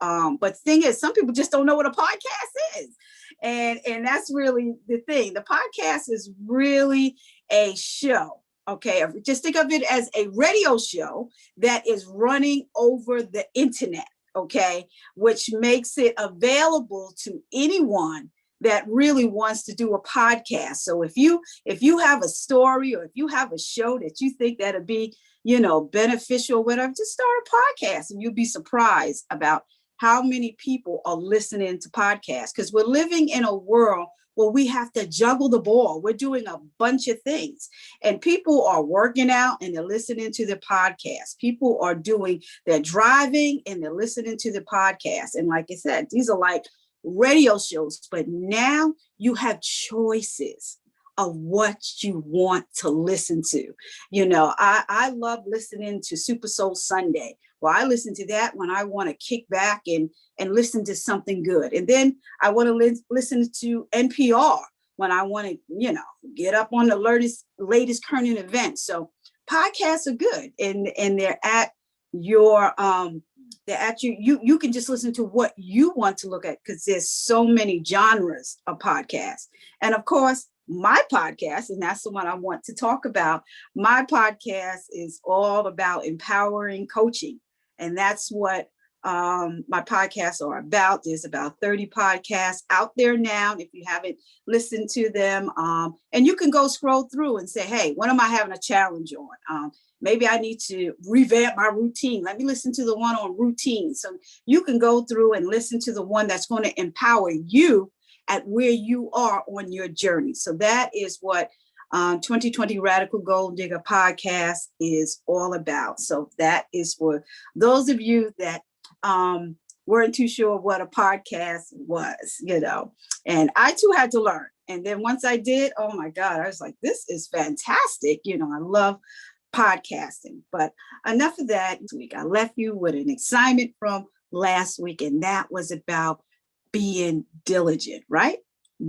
but the thing is, some people just don't know what a podcast is. And that's really the thing. The podcast is really a show. Okay, just think of it as a radio show that is running over the internet, okay, which makes it available to anyone that really wants to do a podcast. So if you have a story, or if you have a show that you think that'll be, beneficial, whatever, just start a podcast, and you'll be surprised about how many people are listening to podcasts, because we're living in a world where we have to juggle the ball. We're doing a bunch of things, and people are working out and they're listening to the podcast. People are they're driving and they're listening to the podcast. And like I said, these are like radio shows, but now you have choices of what you want to listen to. I love listening to Super Soul Sunday. Well, I listen to that when I want to kick back and listen to something good. And then I want to listen to NPR when I want to, get up on the latest current events. So podcasts are good, and they're at your you can just listen to what you want to look at, because there's so many genres of podcasts. And of course, my podcast, and that's the one I want to talk about. My podcast is all about empowering coaching. And that's what my podcasts are about. There's about 30 podcasts out there now, if you haven't listened to them. And you can go scroll through and say, hey, what am I having a challenge on? Maybe I need to revamp my routine. Let me listen to the one on routine. So you can go through and listen to the one that's going to empower you at where you are on your journey. So that is what 2020 Radical Gold Digger podcast is all about. So that is for those of you that weren't too sure what a podcast was, and I too had to learn. And then once I did, oh my God, I was like, this is fantastic. I love podcasting. But enough of that. This week I left you with an assignment from last week, and that was about being diligent, right?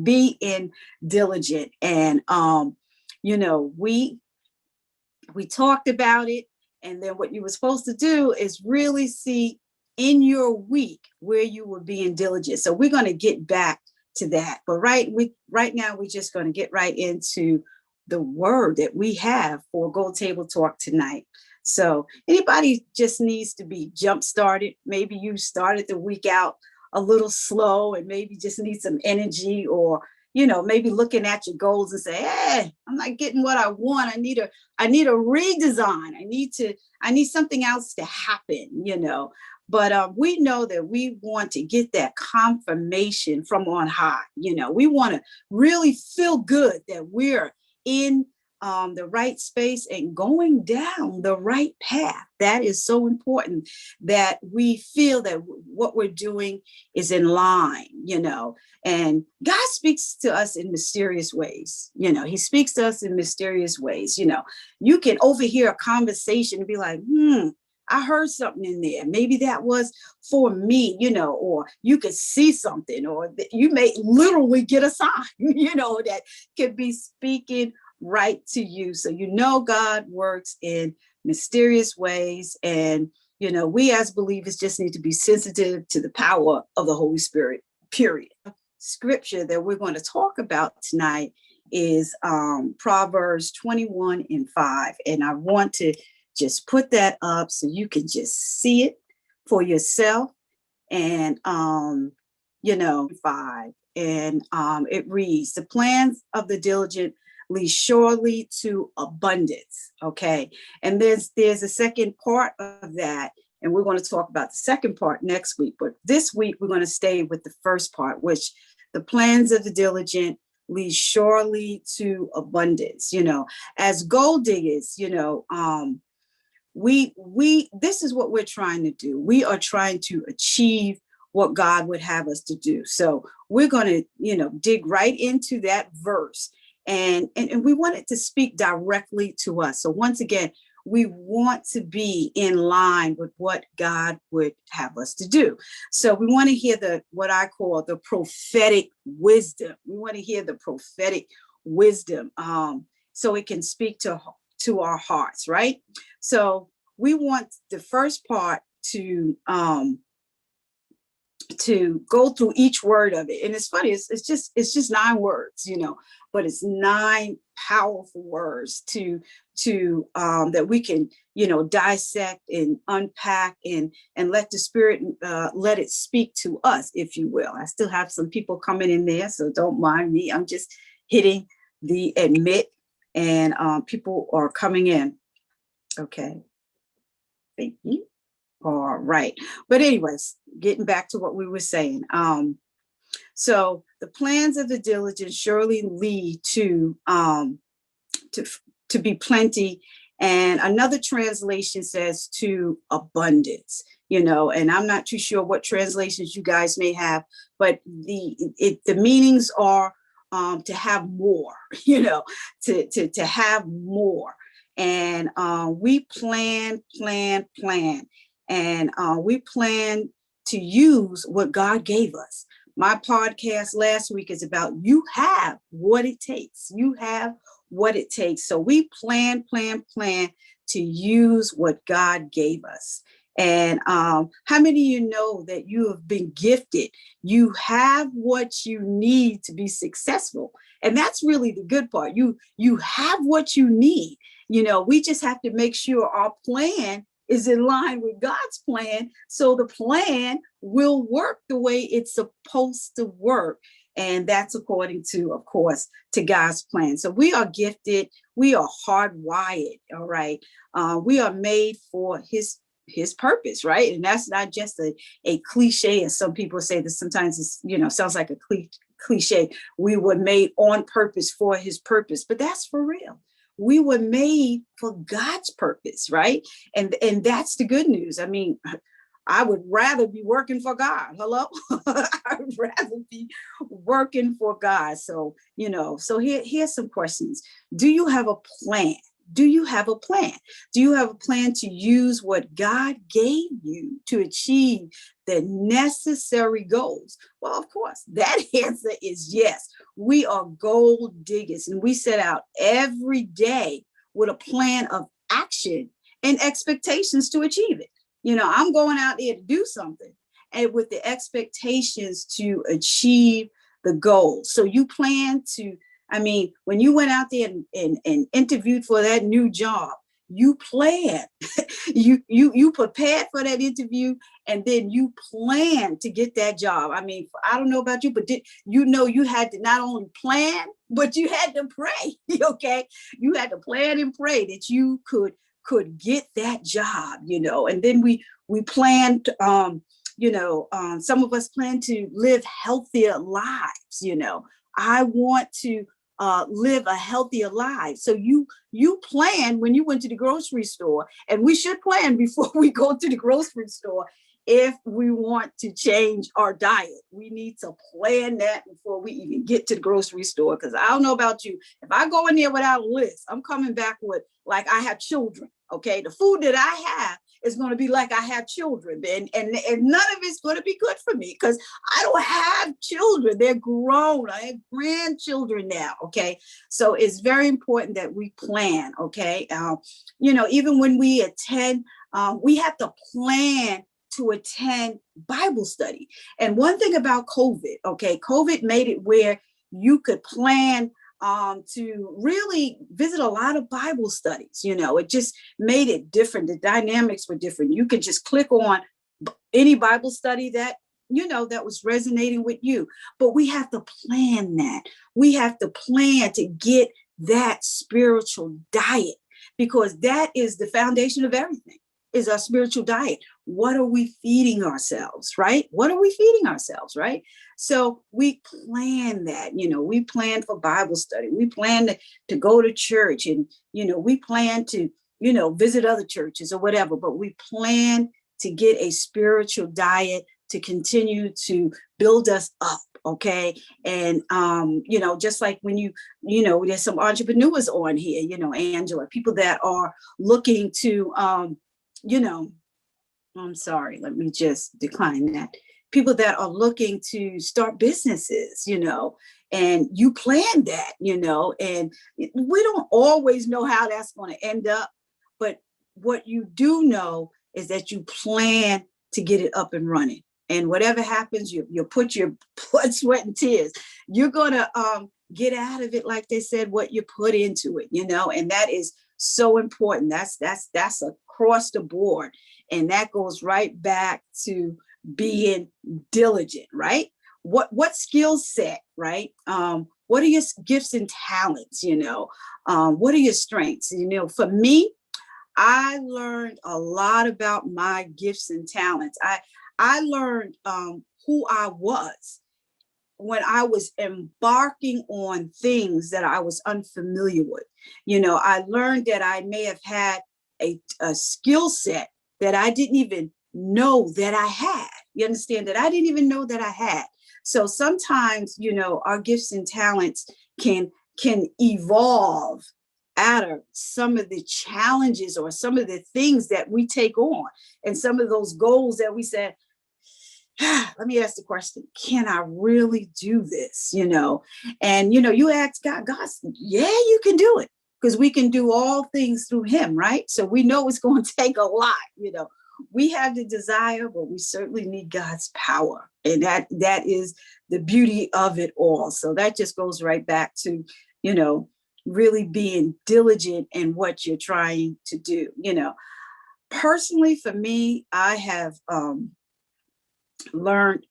Being diligent. And we talked about it, and then what you were supposed to do is really see in your week where you were being diligent. So we're going to get back to that, but right now we're just going to get right into the word that we have for Gold Table Talk tonight. So anybody just needs to be jump started. Maybe you started the week out a little slow and maybe just need some energy, or maybe looking at your goals and say, hey, I'm not getting what I want. I need a redesign. I need something else to happen, But we know that we want to get that confirmation from on high. We want to really feel good that we're in the right space and going down the right path. That is so important, that we feel that what we're doing is in line, and God speaks to us in mysterious ways. He speaks to us in mysterious ways. You can overhear a conversation and be like, I heard something in there. Maybe that was for me, or you could see something, or you may literally get a sign, that could be speaking right to you. So, God works in mysterious ways. And, we as believers just need to be sensitive to the power of the Holy Spirit, period. Scripture that we're going to talk about tonight is Proverbs 21:5. And I want to just put that up so you can just see it for yourself. And, 5. And it reads, the plans of the diligent lead surely to abundance. Okay. And there's a second part of that. And we're going to talk about the second part next week. But this week, we're going to stay with the first part, which the plans of the diligent lead surely to abundance. As gold diggers, this is what we're trying to do. We are trying to achieve what God would have us to do. So we're going to, dig right into that verse, and we want it to speak directly to us. So once again, we want to be in line with what God would have us to do. So we want to hear what I call the prophetic wisdom. We want to hear the prophetic wisdom, so it can speak to our hearts, right? So we want the first part to to go through each word of it. And it's funny, it's just 9 words, but it's 9 powerful words to that we can, dissect and unpack and let the Spirit let it speak to us, if you will. I still have some people coming in there, so don't mind me. I'm just hitting the admit, and people are coming in. Okay. Thank you. All right. But anyways, getting back to what we were saying. So the plans of the diligent surely lead to be plenty. And another translation says to abundance, and I'm not too sure what translations you guys may have, but the meanings are to have more, to have more. And we plan. And we plan to use what God gave us. My podcast last week is about you have what it takes. You have what it takes. So we plan to use what God gave us. And how many of you know that you have been gifted? You have what you need to be successful. And that's really the good part. You have what you need. We just have to make sure our plan is in line with God's plan, so the plan will work the way it's supposed to work. And that's according to, of course, to God's plan. So we are gifted. We are hardwired. All right. We are made for his purpose, right? And that's not just a cliche, as some people say that sometimes it's, sounds like a cliche. We were made on purpose for his purpose, but that's for real. We were made for God's purpose, right? And that's the good news. I mean, I would rather be working for God. Hello? I would rather be working for God. So, so here's some questions. Do you have a plan? Do you have a plan? Do you have a plan to use what God gave you to achieve the necessary goals? Well, of course, that answer is yes. We are gold diggers, and we set out every day with a plan of action and expectations to achieve it. I'm going out there to do something, and with the expectations to achieve the goals. So you plan to, when you went out there and interviewed for that new job, you planned, you prepared for that interview, and then you planned to get that job. I don't know about you, but you had to not only plan, but you had to pray. Okay. You had to plan and pray that you could get that job, and then we planned, some of us plan to live healthier lives. I want to live a healthier life. So you plan when you went to the grocery store, and we should plan before we go to the grocery store. If we want to change our diet, we need to plan that before we even get to the grocery store. Because I don't know about you, if I go in there without a list, I'm coming back with like I have children. Okay, the food that I have is going to be like I have children, and none of it's going to be good for me because I don't have children. They're grown. I have grandchildren now. Okay, so it's very important that we plan. Okay, even when we attend, we have to plan to attend Bible study. And one thing about COVID, COVID made it where you could plan to really visit a lot of Bible studies. It just made it different. The dynamics were different. You could just click on any Bible study that was resonating with you. But we have to plan that. We have to plan to get that spiritual diet, because that is the foundation of everything, is our spiritual diet. What are we feeding ourselves, right? What are we feeding ourselves, right? So we plan that, we plan for Bible study. We plan to go to church, and, we plan to, visit other churches or whatever, but we plan to get a spiritual diet to continue to build us up. Okay. And, just like when there's some entrepreneurs on here, Angela, people that are looking to, I'm sorry, let me just decline that. People that are looking to start businesses, and you plan that, and we don't always know how that's going to end up. But what you do know is that you plan to get it up and running. and whatever happens, you put your blood, sweat, and tears. You're gonna get out of it, like they said, what you put into it, and that is so important. That's across the board, and that goes right back to being diligent, right? What skill set, right? What are your gifts and talents? What are your strengths? For me, I learned a lot about my gifts and talents. I learned who I was when I was embarking on things that I was unfamiliar with. I learned that I may have had a skill set that I didn't even know that I had. You understand, that I didn't even know that I had. So sometimes, our gifts and talents can evolve out of some of the challenges or some of the things that we take on, and some of those goals that we said, let me ask the question, can I really do this? And you ask God, yeah, you can do it, because we can do all things through him, right? So we know it's going to take a lot. We have the desire, but we certainly need God's power, and that is the beauty of it all. So that just goes right back to really being diligent in what you're trying to do. Personally, for me, I have learned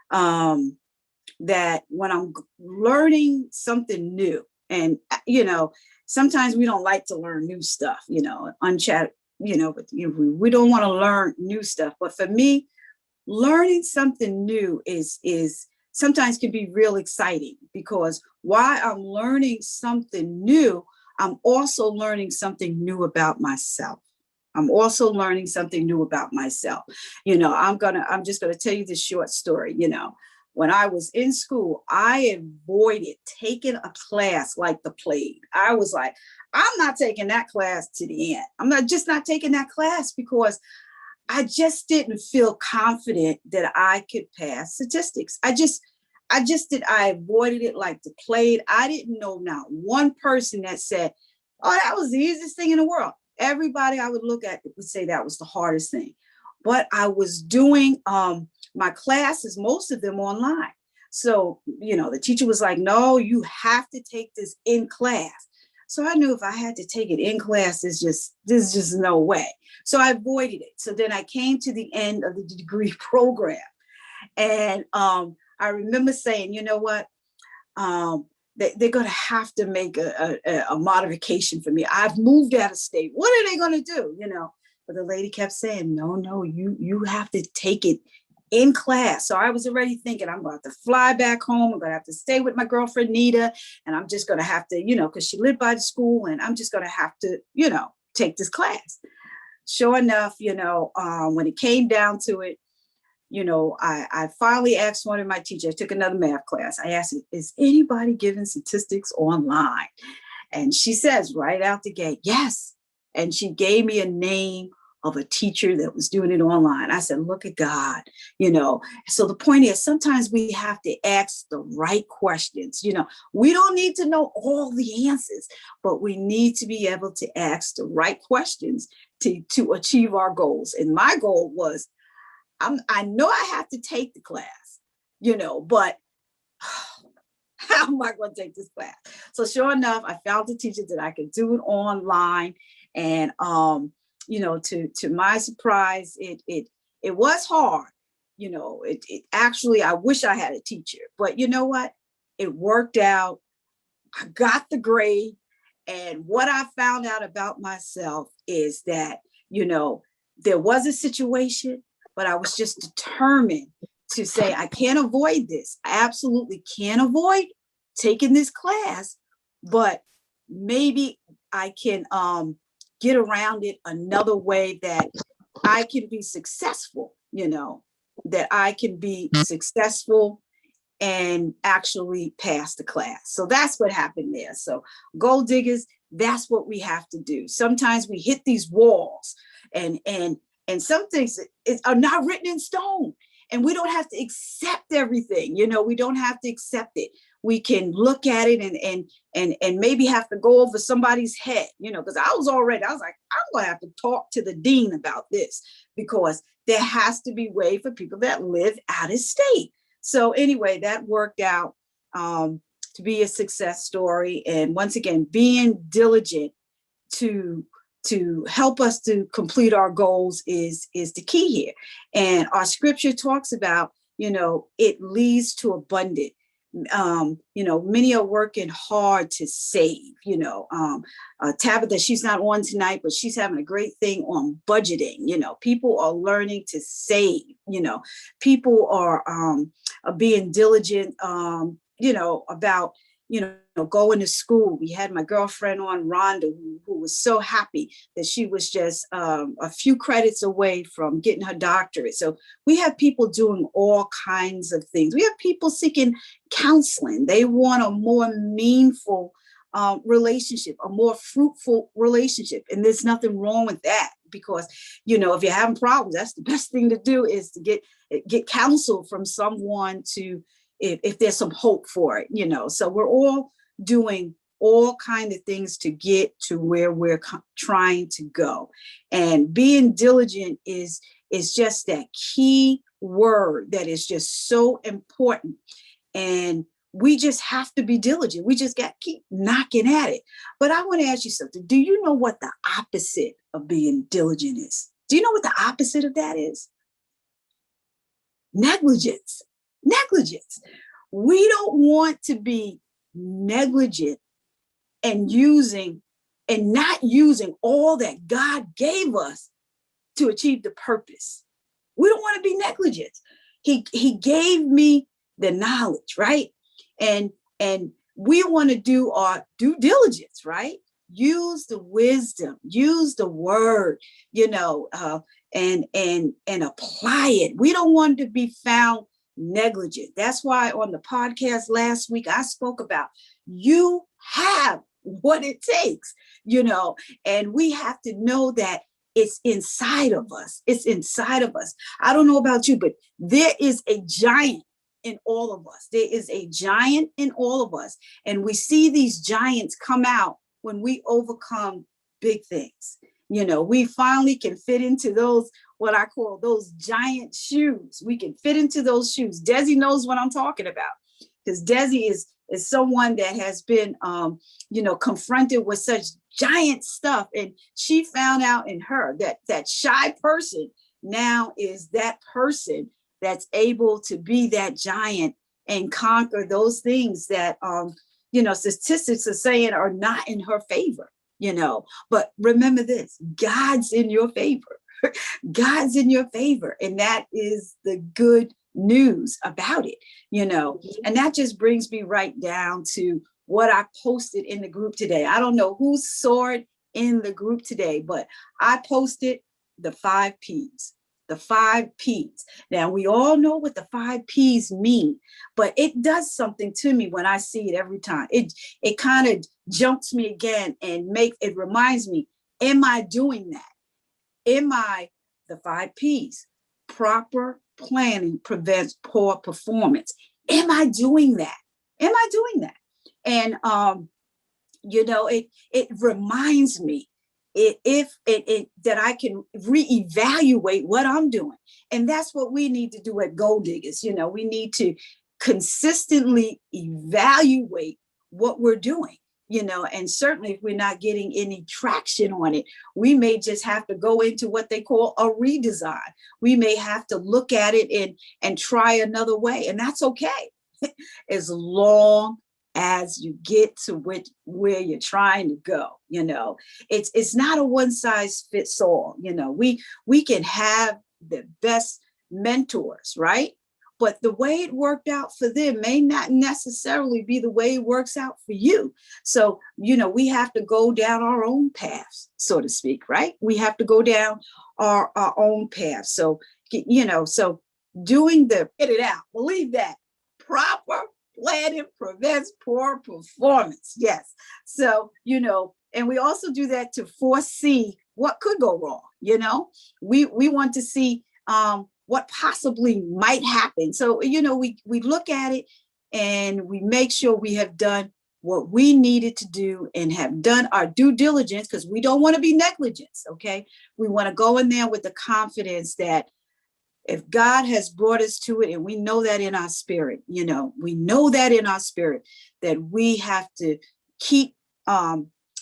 that when I'm learning something new, and sometimes we don't like to learn new stuff, unchat, but we don't want to learn new stuff. But for me, learning something new is sometimes can be real exciting, because while I'm learning something new, I'm also learning something new about myself. I'm just gonna tell you this short story. When I was in school, I avoided taking a class like the plague. I was like, I'm not taking that class to the end. I'm not taking that class, because I just didn't feel confident that I could pass statistics. I avoided it like the plague. I didn't know not one person that said, oh, that was the easiest thing in the world. Everybody I would look at would say that was the hardest thing. But I was doing my classes, most of them online. So, the teacher was like, no, you have to take this in class. So I knew if I had to take it in class, there's just no way. So I avoided it. So then I came to the end of the degree program. And I remember saying, you know what? They're going to have to make a modification for me. I've moved out of state. What are they going to do? But the lady kept saying, no, you have to take it in class. So I was already thinking, I'm going to have to fly back home. I'm going to have to stay with my girlfriend, Nita. And I'm just going to have to, because she lived by the school, and I'm just going to have to, take this class. Sure enough, when it came down to it, I finally asked one of my teachers. I took another math class. I asked, is anybody giving statistics online? And she says right out the gate, yes. And she gave me a name of a teacher that was doing it online. I said, look at God, So the point is, sometimes we have to ask the right questions. We don't need to know all the answers, but we need to be able to ask the right questions to achieve our goals. And my goal was, I know I have to take the class, but how am I going to take this class? So sure enough, I found a teacher that I could do it online. And, to my surprise, it was hard. It actually, I wish I had a teacher, but you know what? It worked out. I got the grade. And what I found out about myself is that, there was a situation, but I was just determined to say, I can't avoid this. I absolutely can't avoid taking this class, but maybe I can get around it another way that I can be successful, that I can be successful and actually pass the class. So that's what happened there. So gold diggers, that's what we have to do. Sometimes we hit these walls, and some things are not written in stone. and we don't have to accept everything. We don't have to accept it. We can look at it and maybe have to go over somebody's head, because I was like, I'm going to have to talk to the dean about this, because there has to be a way for people that live out of state. So anyway, that worked out to be a success story. And once again, being diligent to help us to complete our goals is the key here. And our scripture talks about, it leads to abundance. Many are working hard to save. Tabitha, she's not on tonight, but she's having a great thing on budgeting. People are learning to save. People are being diligent. About going to school. We had my girlfriend on, Rhonda, who was so happy that she was just a few credits away from getting her doctorate. So we have people doing all kinds of things. We have people seeking counseling. They want a more meaningful relationship, a more fruitful relationship. And there's nothing wrong with that, because, if you're having problems, that's the best thing to do, is to get counsel from someone to, if there's some hope for it, So we're all doing all kinds of things to get to where we're trying to go. And being diligent is just that key word that is just so important. And we just have to be diligent. We just got to keep knocking at it. But I want to ask you something. Do you know what the opposite of being diligent is? Do you know what the opposite of that is? Negligence. We don't want to be negligent and not using all that God gave us to achieve the purpose. We don't want to be negligent. He gave me the knowledge, right? And we want to do our due diligence, right? Use the wisdom, use the word, and apply it. We don't want to be found negligent. That's why on the podcast last week, I spoke about you have what it takes, and we have to know that it's inside of us. It's inside of us. I don't know about you, but there is a giant in all of us. There is a giant in all of us. And we see these giants come out when we overcome big things. We finally can fit into those, what I call those giant shoes. We can fit into those shoes. Desi knows what I'm talking about, because Desi is someone that has been, confronted with such giant stuff. And she found out in her that shy person now is that person that's able to be that giant and conquer those things that, statistics are saying are not in her favor. But remember this, God's in your favor. God's in your favor. And that is the good news about it, and that just brings me right down to what I posted in the group today. I don't know who saw it in the group today, but I posted the 5 P's. The 5 P's. Now, we all know what the 5 P's mean, but it does something to me when I see it every time. It kind of jumps me again and it reminds me, am I doing that? The 5 P's? Proper planning prevents poor performance. Am I doing that? And, it reminds me that I can reevaluate what I'm doing. And that's what we need to do at Gold Diggers. We need to consistently evaluate what we're doing, and certainly if we're not getting any traction on it, we may just have to go into what they call a redesign. We may have to look at it and try another way. And that's okay, as long as you get to where you're trying to go. It's not a one size fits all. We can have the best mentors, right? But the way it worked out for them may not necessarily be the way it works out for you. So, we have to go down our own paths, so to speak, right? We have to go down our own path. So, so doing get it out, believe that, proper planning prevents poor performance. Yes. So, and we also do that to foresee what could go wrong. We want to see what possibly might happen. So, we look at it and we make sure we have done what we needed to do and have done our due diligence, because we don't want to be negligent. Okay. We want to go in there with the confidence that if God has brought us to it, and we know that in our spirit, we know that in our spirit, that we have to keep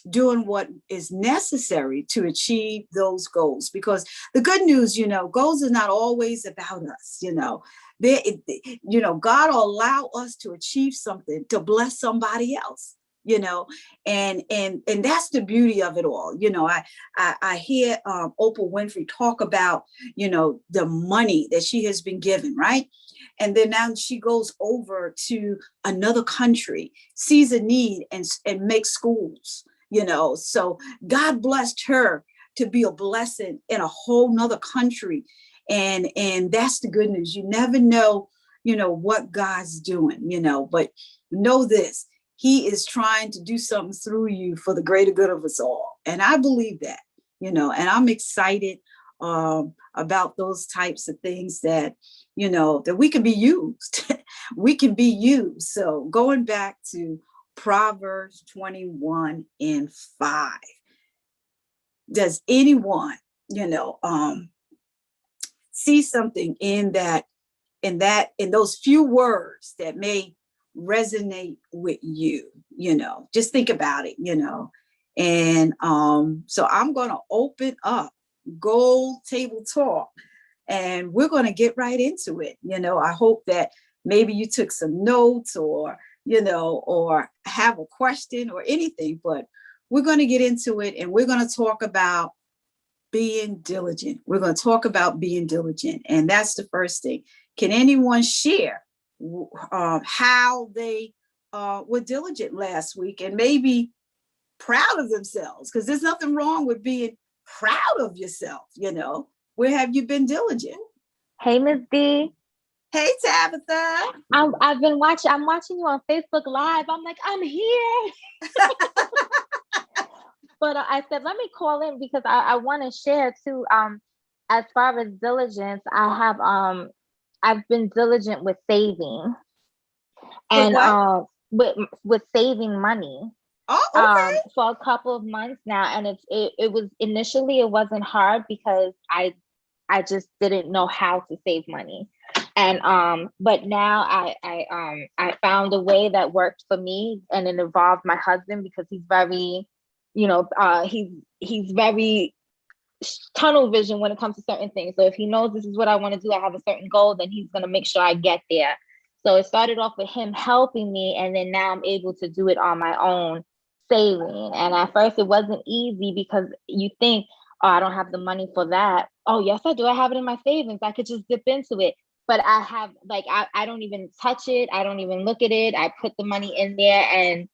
doing what is necessary to achieve those goals. Because the good news, goals are not always about us. God will allow us to achieve something to bless somebody else. And that's the beauty of it all. I hear Oprah Winfrey talk about the money that she has been given, right? And then now she goes over to another country, sees a need, and makes schools. So God blessed her to be a blessing in a whole nother country. And that's the good news. You never know, what God's doing, but know this, he is trying to do something through you for the greater good of us all. And I believe that, and I'm excited about those types of things that, that we can be used. We can be used. So going back to Proverbs 21:5. Does anyone, see something in those few words that may resonate with you? Just think about it, And so I'm going to open up Gold Table Talk, and we're going to get right into it. I hope that maybe you took some notes, or have a question or anything, but we're going to get into it, and we're going to talk about being diligent. We're going to talk about being diligent. And that's the first thing. Can anyone share how they were diligent last week, and maybe proud of themselves? Because there's nothing wrong with being proud of yourself. Where have you been diligent? Hey, Miss Dee. Hey, Tabitha. I'm watching you on Facebook Live. I'm like, I'm here. But I said, let me call in because I want to share too. As far as diligence, I've been diligent with saving, and with saving money. Oh, okay. For a couple of months now, and it was initially, it wasn't hard because I just didn't know how to save money. And but now I found a way that worked for me, and it involved my husband, because he's very, he's very tunnel vision when it comes to certain things. So if he knows this is what I want to do, I have a certain goal, then he's going to make sure I get there. So it started off with him helping me, and then now I'm able to do it on my own, saving. And at first it wasn't easy, because you think, oh, I don't have the money for that. Oh, yes, I do. I have it in my savings. I could just dip into it. But I have, I don't even touch it. I don't even look at it. I put the money in there, and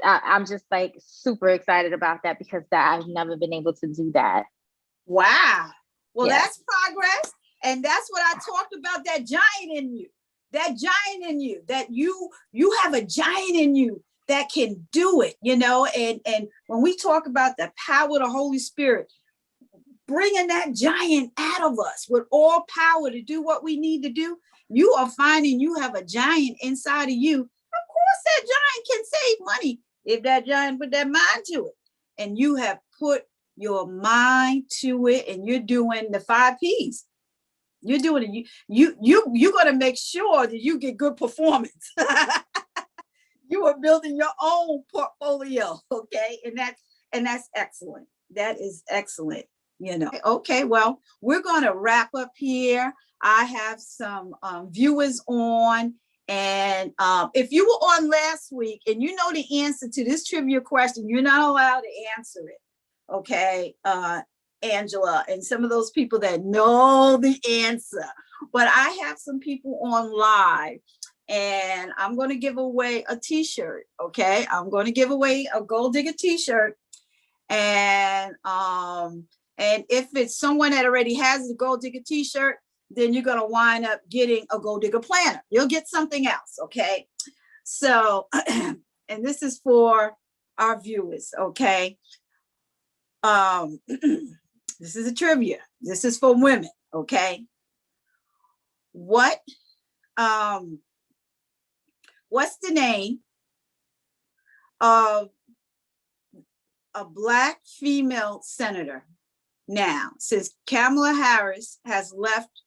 I'm just super excited about that, because I've never been able to do that. Wow. Well, yes. That's progress. And that's what I talked about, that giant in you, that you have a giant in you that can do it, and when we talk about the power of the Holy Spirit, bringing that giant out of us with all power to do what we need to do, you are finding you have a giant inside of you. Of course, that giant can save money if that giant put that mind to it. And you have put your mind to it, and you're doing the 5 P's. You're doing it. You're going to make sure that you get good performance. You are building your own portfolio, okay? And that's excellent. That is excellent. Okay, well, we're going to wrap up here. I have some viewers on, and if you were on last week and you know the answer to this trivia question, you're not allowed to answer it. Okay, Angela, and some of those people that know the answer. But I have some people on live, and I'm going to give away a t-shirt. Okay, I'm going to give away a Gold Digger t-shirt, and if it's someone that already has the Gold Digger t-shirt, then you're going to wind up getting a Gold Digger planner. You'll get something else. Okay. So, and this is for our viewers. Okay. This is a trivia. This is for women. Okay. what's the name of a Black female senator now, since Kamala Harris has left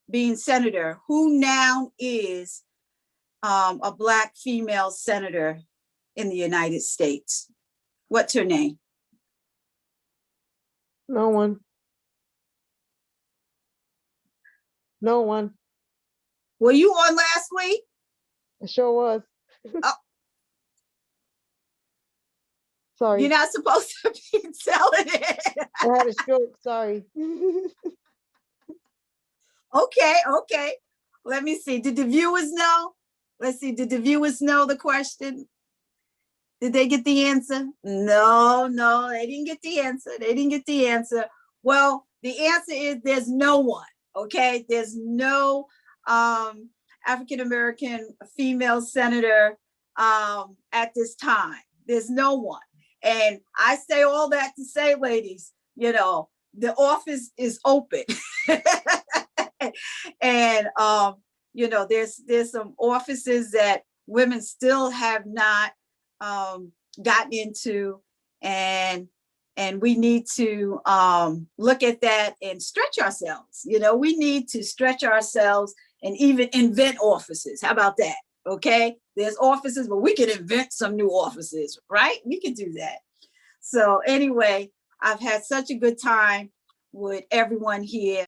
being senator, who now is a Black female senator in the United States? What's her name? No one. No one. Were you on last week? It sure was. Oh. Sorry. You're not supposed to be telling it. I had a stroke. Sorry. Okay. Let me see. Did the viewers know? Let's see. Did the viewers know the question? Did they get the answer? No, they didn't get the answer. Well, the answer is there's no one. Okay. There's no African-American female senator at this time. There's no one. And I say all that to say, ladies, the office is open. And there's some offices that women still have not gotten into, and we need to look at that and stretch ourselves. We need to stretch ourselves and even invent offices. How about that? Okay, there's offices, but we can invent some new offices, right? We can do that. So anyway, I've had such a good time with everyone here.